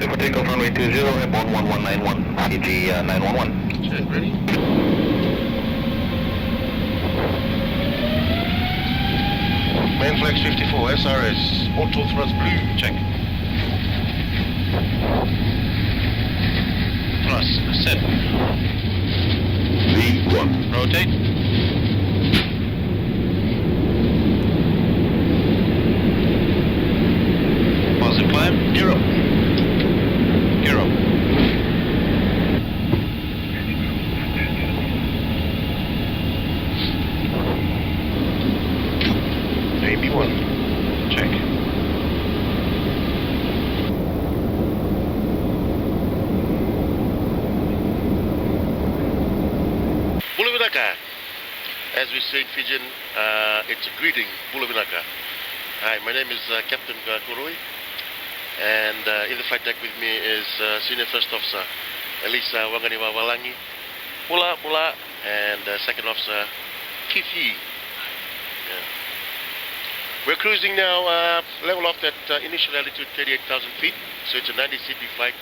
Clear for takeoff runway 20, airborne 1191, Fiji 911. Check, ready? Main flex 54, SRS, auto thrust blue, check. Thrust, set. V1. Rotate. Positive climb, gear up. Gear up. AB1, check. Bulavinaka. As we say in Fijian, it's a greeting, Bulavinaka. Hi, my name is Captain Kuroi, and in the flight deck with me is Senior First Officer Elisa Wanganiwa Walangi, Pula, and Second Officer Kifi. Yeah. We're cruising now, level off at initial altitude 38,000 feet, so it's a 90-seat flight,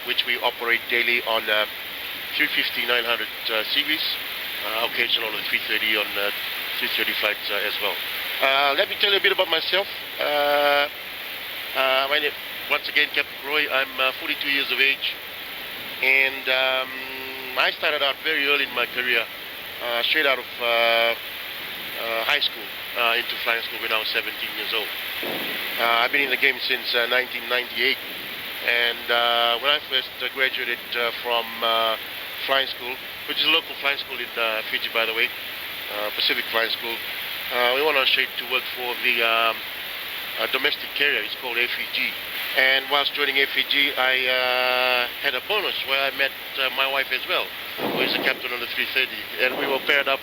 which we operate daily on 350-900 series, occasionally on the 330 on 330 flights as well. Let me tell you a bit about myself. My name, once again, Captain Roy. I'm 42 years of age, and I started out very early in my career, straight out of high school, into flying school when I was 17 years old. I've been in the game since 1998, and when I first graduated from flying school, which is a local flying school in Fiji, by the way, Pacific Flying School, we went on straight to work for the domestic carrier. It's called AFG. And whilst joining AFG, I had a bonus where I met my wife as well, who is a captain on the 330, and we were paired up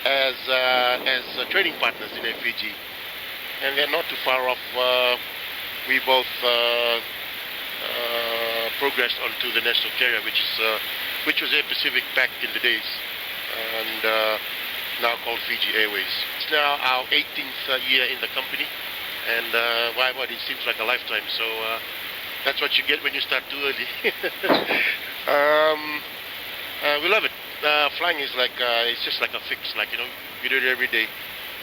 as training partners in AFG. And then not too far off, we both progressed onto the national carrier, which was Air Pacific back in the days, and now called Fiji Airways. It's now our 18th year in the company, and it seems like a lifetime, so that's what you get when you start too early. We love it. Flying is like, it's just like a fix, like, you know, we do it every day.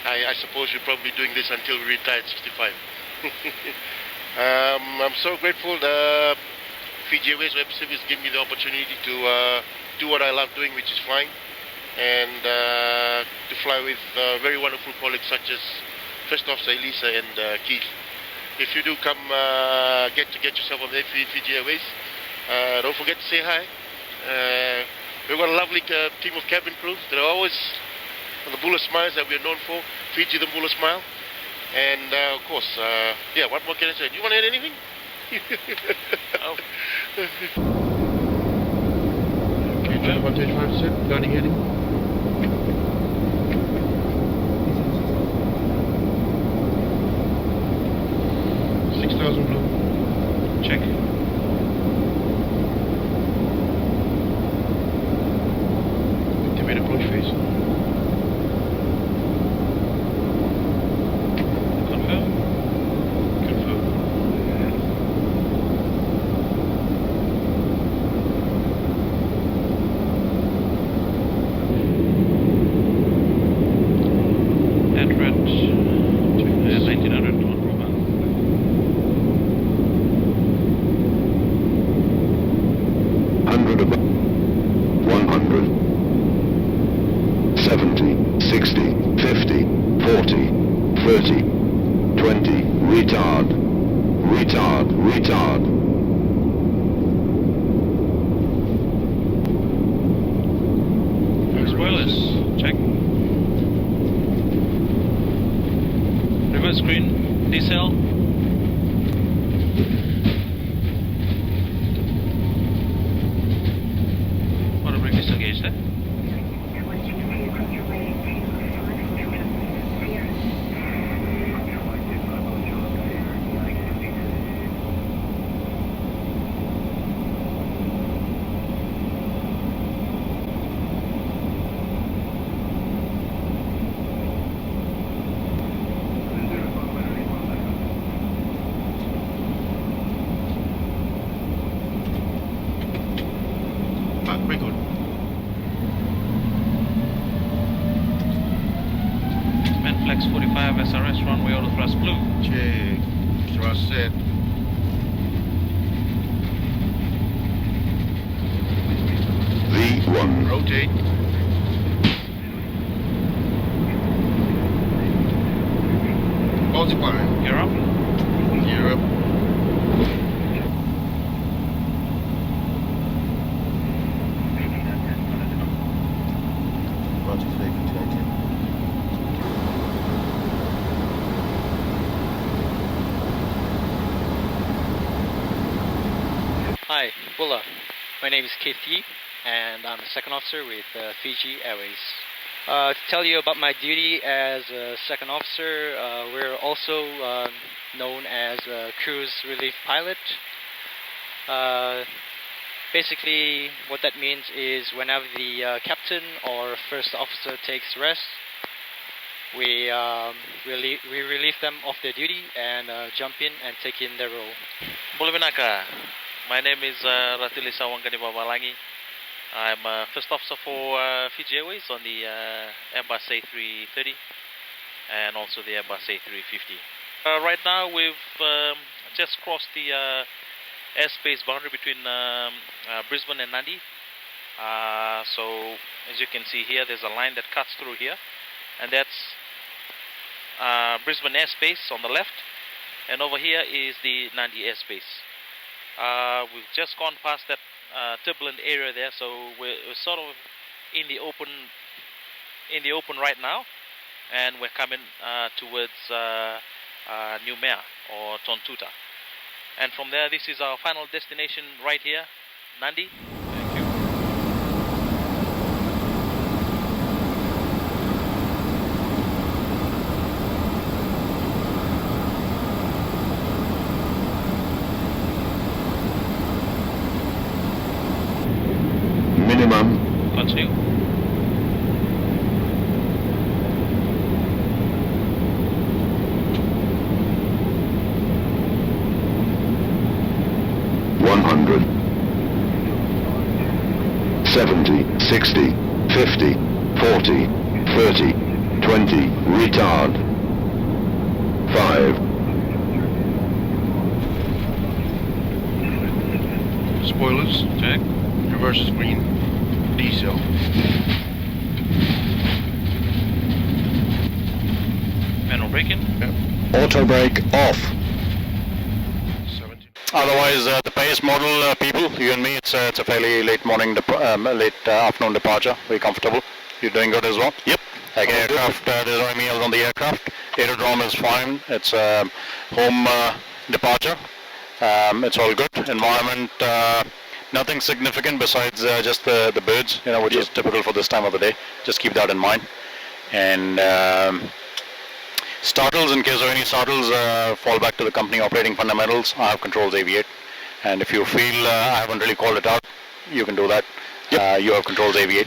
I suppose we'll probably be doing this until we retire at 65. I'm so grateful that Fiji Airways Air Pacific has given me the opportunity to do what I love doing, which is flying, and to fly with very wonderful colleagues such as First Officer Elisa and Keith. If you do come get yourself on the Fiji Airways, don't forget to say hi. We've got a lovely team of cabin crew that are always on the Bula Smiles that we're known for. Fiji the Bula Smile. And of course, yeah, what more can I say? Do you want to add anything? Oh. Okay, 135%, guiding heading. Blue. Check. Activate approach phase. Confirm. Confirm. 1900 on profile. 100 above, 100, 70, 60, 50, 40, 30, 20, retard, retard, retard. Spoilers, check. Reverse screen, decel. Want to bring this engaged there? auto thrust blue. Check. Thrust set. V1. Rotate. False climb. Gear up. Gear up. Roger, Hi, Bulla. My name is Keith Yee, and I'm a second officer with Fiji Airways. To tell you about my duty as a second officer, we're also known as a cruise relief pilot. Basically, what that means is whenever the captain or first officer takes rest, we relieve them of their duty and jump in and take in their role. Bulavinaka. My name is Ratili Sawangani Babalangi. I'm first officer for Fiji Airways on the Airbus A330 and also the Airbus A350. Right now we've just crossed the airspace boundary between Brisbane and Nadi. So as you can see here, there's a line that cuts through here, and that's Brisbane airspace on the left, and over here is the Nadi airspace. We've just gone past that turbulent area there, so we're sort of in the open right now, and we're coming towards Noumea or Tontuta, and from there this is our final destination right here, Nadi. Thank you. Minimum. Continue. $100, 70, 60, 50, 40, 30, 20, retard, 5, Spoilers. Check. Reverse screen. Diesel. Manual braking. auto brake off. 70. Otherwise, the pace model people, you and me, it's a fairly late morning, late afternoon departure. Very comfortable. You're doing good as well. Yep. Like aircraft, there's no meals on the aircraft. Aerodrome is fine. It's home departure. It's all good. Environment, nothing significant besides just the birds, which is typical for this time of the day. Just keep that in mind. And startles, in case of any startles, fall back to the company operating fundamentals. I have controls aviate, and if you feel I haven't really called it out, you can do that. You have controls aviate.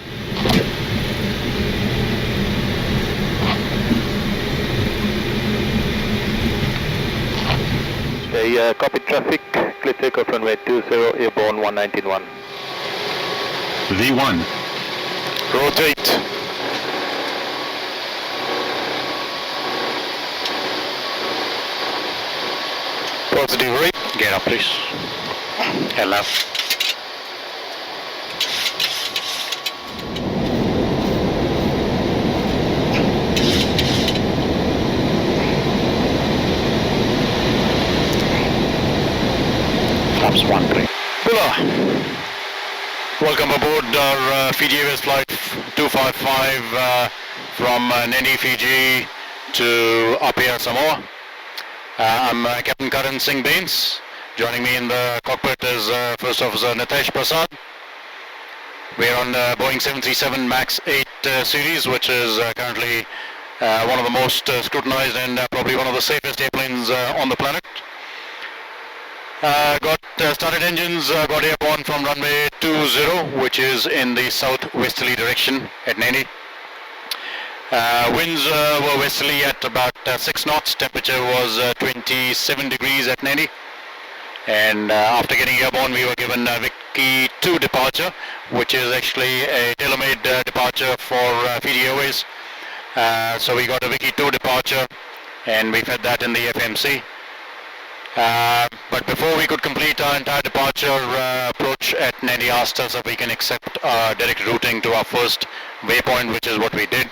Okay, copy traffic, clear takeoff runway 20, airborne 191. V1. Rotate. Positive rate. Get up, please. LF. Flaps 13. Bula. Welcome aboard our Fiji Airways flight 255 from Nadi, Fiji to Apia Samoa. I'm Captain Karan Singh Bains. Joining me in the cockpit is First Officer Nitesh Prasad. We're on the Boeing 737 MAX 8 series, which is currently one of the most scrutinized and probably one of the safest airplanes on the planet. Got started engines, got airborne from runway 20, which is in the southwesterly direction at Nadi. Winds were westerly at about 6 knots. Temperature was 27 degrees at Nadi. And after getting airborne, we were given Vicky 2 departure, which is actually a tailor-made departure for Fiji Airways. So we got a Vicky 2 departure and we fed that in the FMC. But before we could complete our entire departure approach, at Nandi asked us if we can accept direct routing to our first waypoint, which is what we did.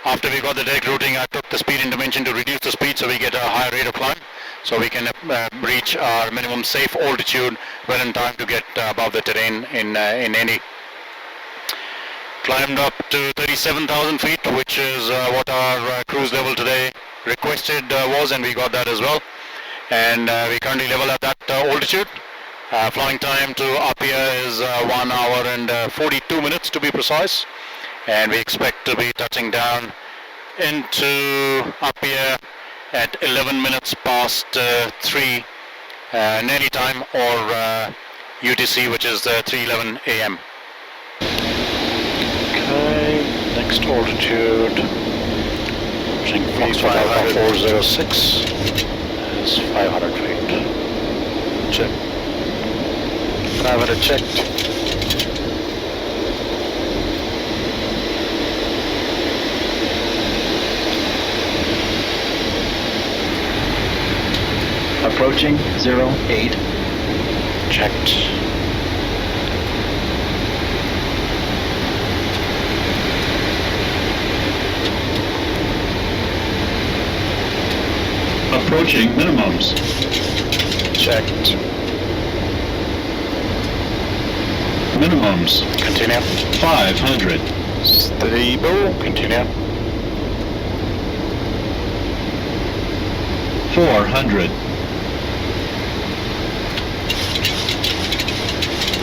After we got the direct routing, I took the speed intervention to reduce the speed so we get a higher rate of climb, so we can reach our minimum safe altitude well in time to get above the terrain in Nandi. Climbed up to 37,000 feet, which is what our cruise level today requested was, and we got that as well. And we currently level at that altitude. Flying time to Apia is 1 hour and 42 minutes to be precise. And we expect to be touching down into Apia at 11 minutes past 3 Nandi time, or UTC, which is 3:11 a.m. Okay, next altitude, reaching Foxtrot Alpha 406 is 500 feet. Check. 500 checked. Approaching 08. Checked. Approaching minimums. Checked. Minimums. Continue. 500. Stable. Continue. 400.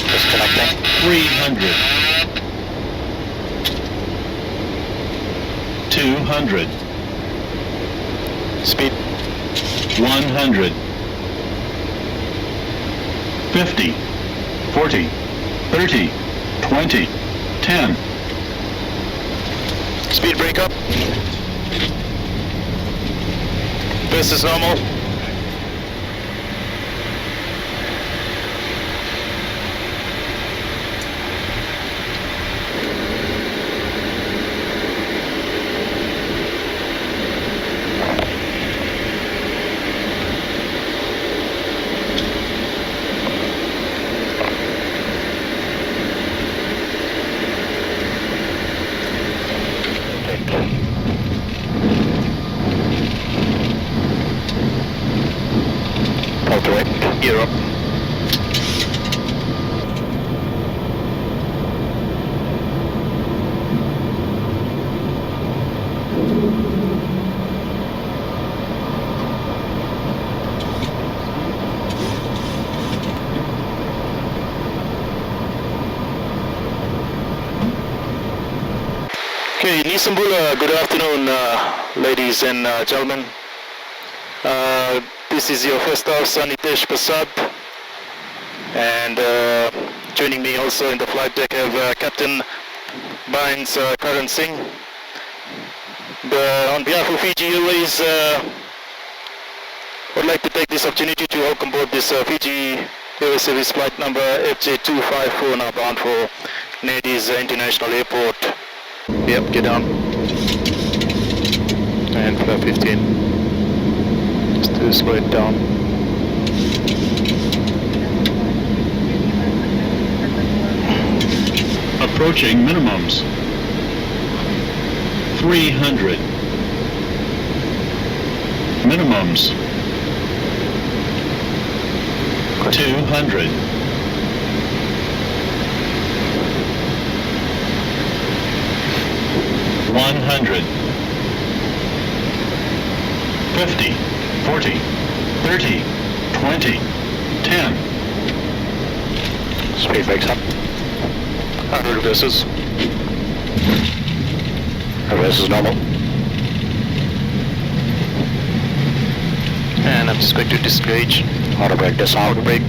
Disconnecting. 300. 200. Speed. 100. 50. 40. 30. 20. 10. Speed breakup. This is normal. Gear up. Okay, Nisambula, good afternoon, ladies and gentlemen. This is your first officer, Nitesh Prasad, and joining me also in the flight deck have Captain Bynes Karan Singh. On behalf of Fiji Airways, I would like to take this opportunity to welcome aboard this Fiji Airways Service flight number FJ254, now bound for Nandi's International Airport. Yep, get down. And flap 15. Just to slow it down. Approaching minimums. 300. Minimums. 200. 100. 50. 40, 30, 20, 10. Speed breaks up. Auto reverses. Reverse is normal. And I'm just going to disengage. Auto brake, disarm auto brake.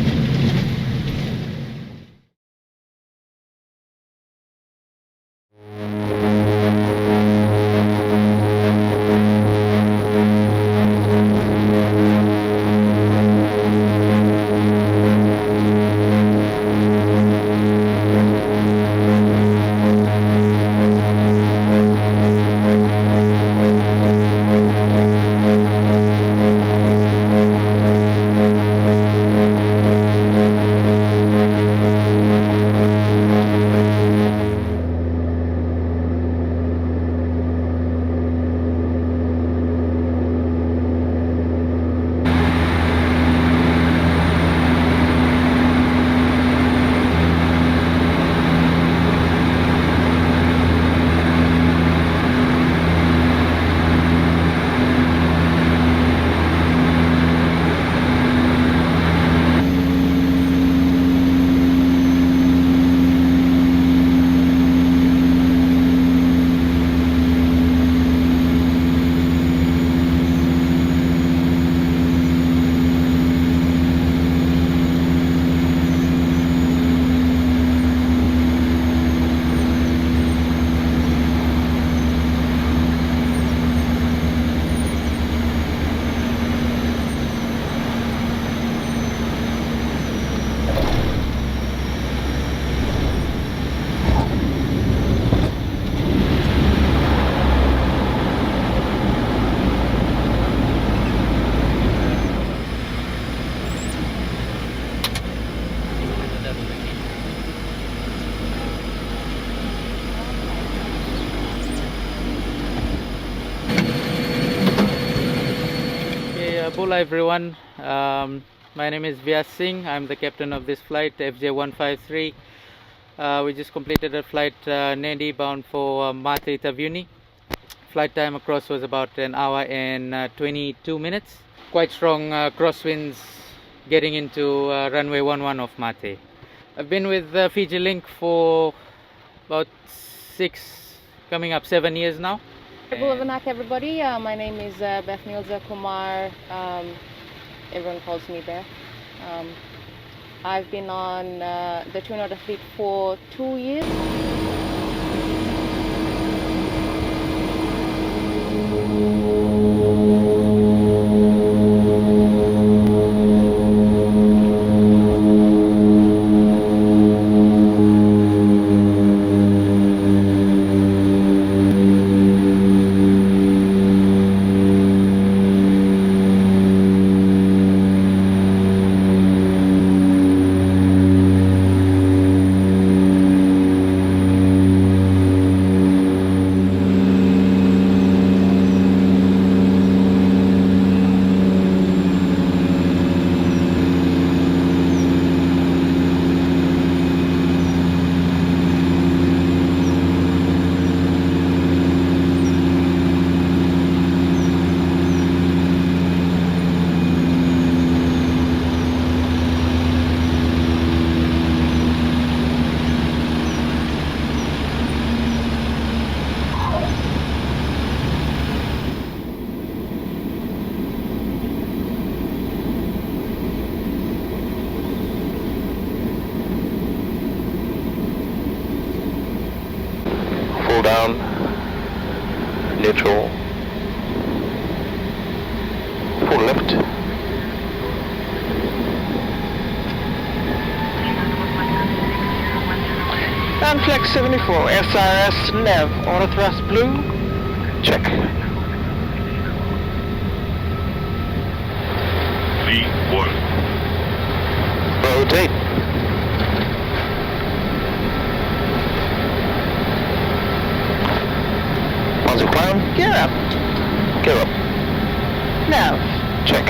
Bola everyone. My name is Vyas Singh. I'm the captain of this flight FJ153. We just completed a flight Nadi bound for Mate Tavuni. Flight time across was about an hour and 22 minutes. Quite strong crosswinds getting into runway 11 of Mate. I've been with Fiji Link for about 6, coming up 7 years now. Bulavanak everybody, my name is Beth Nilza Kumar, everyone calls me Beth. I've been on the Twin Otter fleet for 2 years. Full down, neutral, full left, and flex 74, SRS Nev, auto thrust blue. check, V1. rotate, once you climb, Gear up, gear up, Nav. check,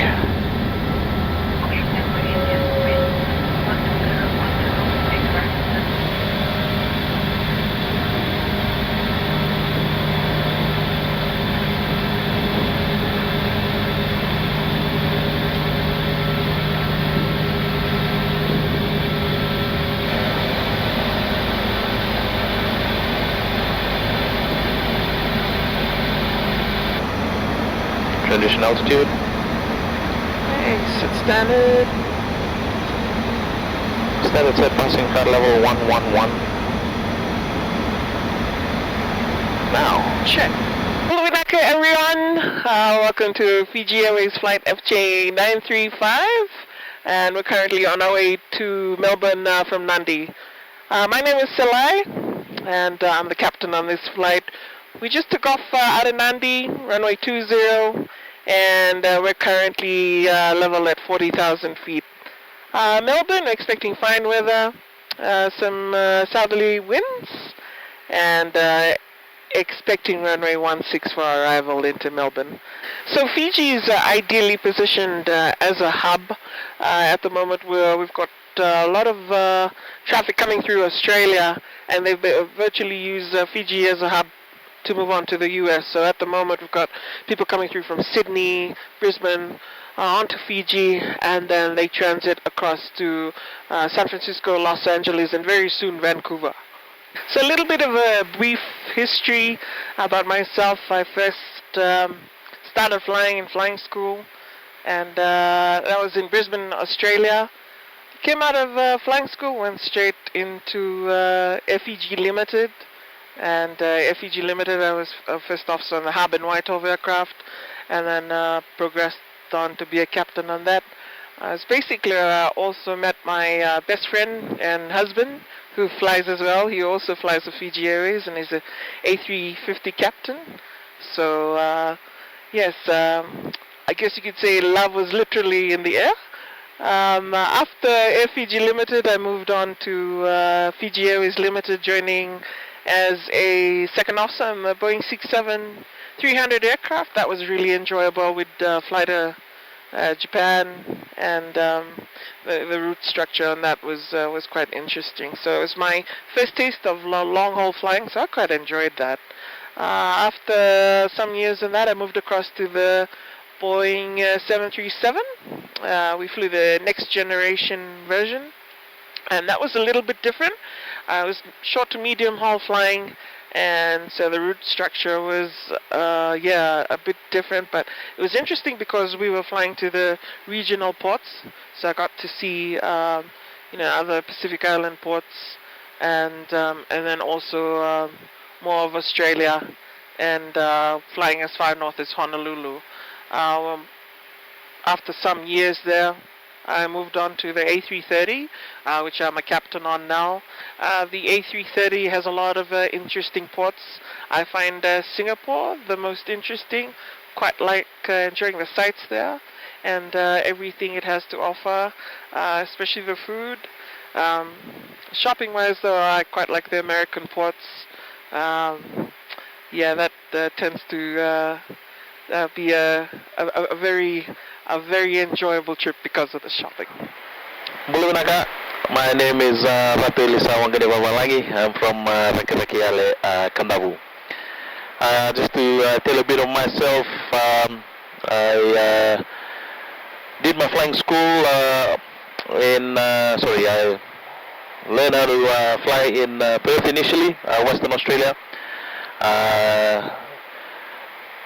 transition altitude, Hey, set standard. standard set passing cloud level 111, now, Check. Bulavanak everyone. Welcome to Fiji Airways flight FJ935. And we're currently on our way to Melbourne from Nadi. My name is Salai, and I'm the captain on this flight. We just took off out of Nadi, runway 20, and we're currently level at 40,000 feet. Melbourne, we're expecting fine weather, some southerly winds, and expecting runway 16 for our arrival into Melbourne. So Fiji is ideally positioned as a hub. At the moment we've got a lot of traffic coming through Australia, and they've virtually used Fiji as a hub to move on to the US. So at the moment we've got people coming through from Sydney, Brisbane, onto Fiji, and then they transit across to San Francisco, Los Angeles, and very soon Vancouver. So a little bit of a brief history about myself. I first started flying in flying school, and that was in Brisbane, Australia. Came out of flying school, went straight into FEG Limited, and FEG Limited I was a first officer on the Hub and Whitehove aircraft, and then progressed on to be a captain on that. I was basically also met my best friend and husband, who flies as well. He also flies for Fiji Airways, and he's a A350 captain. So yes, I guess you could say love was literally in the air. After Fiji Limited, I moved on to Fiji Airways Limited, joining as a second officer on the Boeing 737-300 aircraft. That was really enjoyable. We'd fly to Japan, and the route structure on that was quite interesting. So it was my first taste of long haul flying, so I quite enjoyed that. After some years in that, I moved across to the Boeing 737. We flew the next generation version, and that was a little bit different. It was short to medium haul flying, and so the route structure was a bit different, but it was interesting because we were flying to the regional ports, so I got to see other Pacific Island ports, and then also more of Australia, and flying as far north as Honolulu. After some years there, I moved on to the A330, which I'm a captain on now. The A330 has a lot of interesting ports. I find Singapore the most interesting, quite like enjoying the sights there, and everything it has to offer, especially the food. Shopping-wise, though, I quite like the American ports. That tends to be a very enjoyable trip because of the shopping. Bulunaka, my name is Ratu Elisa Wangadewawalangi. I'm from Rekirekiale, Kandavu. Just to tell a bit of myself, I did my flying school I learned how to fly in Perth initially, Western Australia.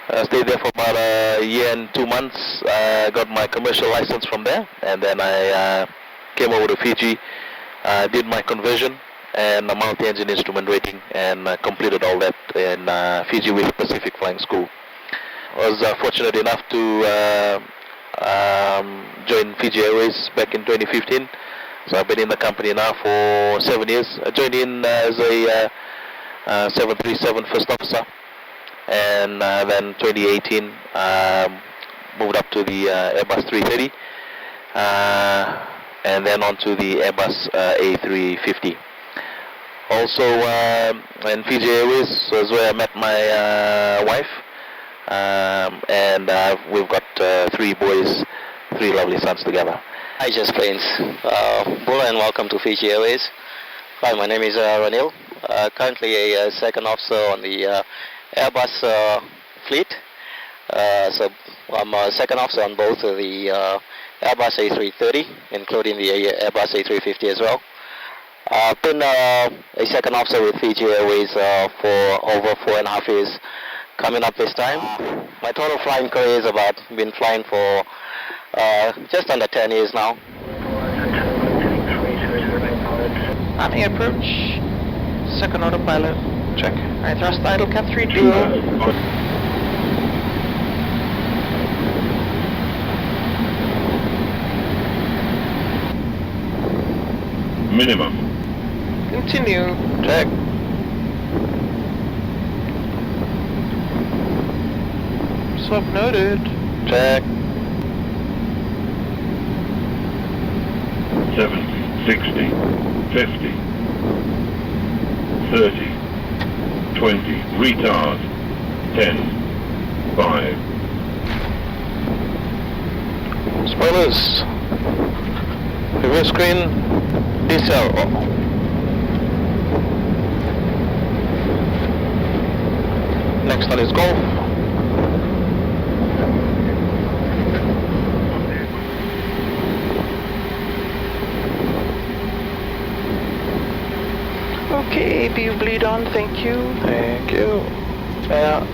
I stayed there for about a year and 2 months. Got my commercial license from there, and then I came over to Fiji, did my conversion and a multi-engine instrument rating, and completed all that in Fiji with Pacific Flying School. I was fortunate enough to join Fiji Airways back in 2015. So I've been in the company now for 7 years. I joined in as a 737 first officer, and then 2018 moved up to the Airbus 330, and then on to the Airbus A350. Also in Fiji Airways is where I met my wife, and we've got 3 boys, 3 lovely sons together. Hi, Just Plains. Bula, and welcome to Fiji Airways. Hi, my name is Ranil. Currently a second officer on the Airbus fleet. So I'm a second officer on both of the Airbus A330, including the Airbus A350 as well. I've been a second officer with Fiji Airways for over 4.5 years, coming up this time. My total flying career is been flying for just under 10 years now. Army approach, second autopilot, check. Right, thrust idle, cap 3 dual. Minimum. Continue. Check. Swap noted. Check. 70, 60, 50, 30, 20, retard, 10, 5. Spoilers. Reverse screen. Decel. Next one is Golf. Okay, do you bleed on? Thank you. Thank you. Yeah.